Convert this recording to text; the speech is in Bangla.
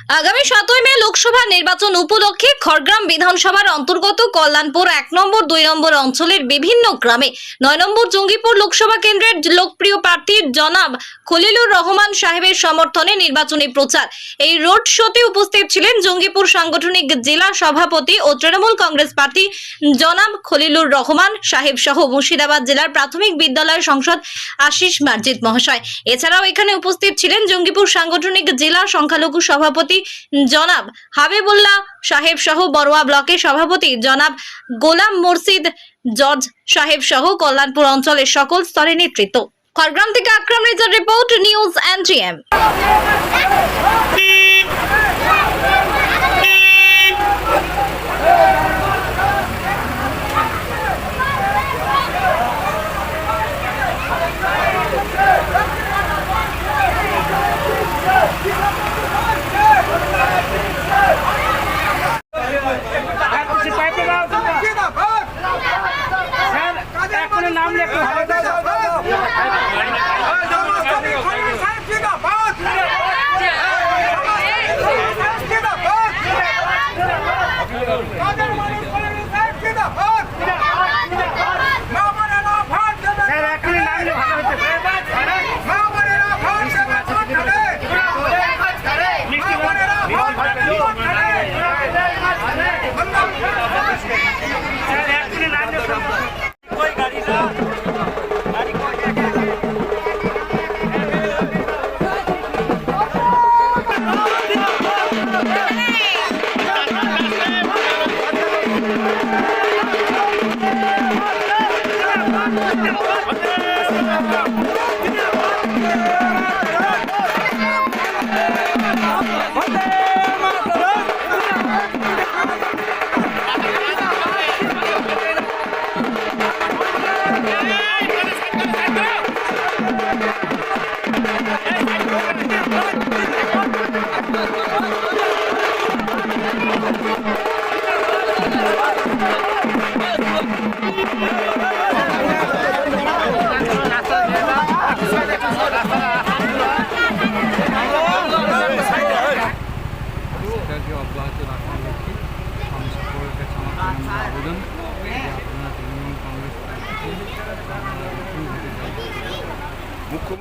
আগামী 7 মে লোকসভা নির্বাচন উপলক্ষে খড়গ্রাম বিধানসভার অন্তর্গত কল্যাণপুর 1 নম্বর 2 নম্বর অঞ্চলের বিভিন্ন গ্রামে 9 নম্বর জঙ্গিপুর লোকসভা কেন্দ্রের লোকপ্রিয় প্রার্থী জনাব খলিলুর রহমান সাহেবের সমর্থনে নির্বাচনী প্রচার। এই রোড শোতে উপস্থিত ছিলেন জঙ্গিপুর সাংগঠনিক জেলা সভাপতি ও তৃণমূল কংগ্রেস প্রার্থী জনাব খলিলুর রহমান সাহেব সহ মুর্শিদাবাদ জেলার প্রাথমিক বিদ্যালয় সংসদ আশিস মার্জিত মহাশয়। এছাড়াও এখানে উপস্থিত ছিলেন জঙ্গিপুর সাংগঠনিক জেলা সংখ্যালঘু সভাপতি জনাব হাবিবুল্লাহ সাহেব সহ বড়ুয়া ব্লকের সভাপতি জনাব গোলাম মুর্শিদ জর্জ সাহেব সহ কল্যাণপুর অঞ্চলের সকল স্তরের নেতৃত্ব। খড়গ্রাম থেকে আকরাম রেজার রিপোর্ট, নিউজ এনটিএম। নাম লেখো অব্যাহত রাখার লক্ষ্যে আমি সকলের কাছে আমার আবেদন যে আপনারা তৃণমূল কংগ্রেস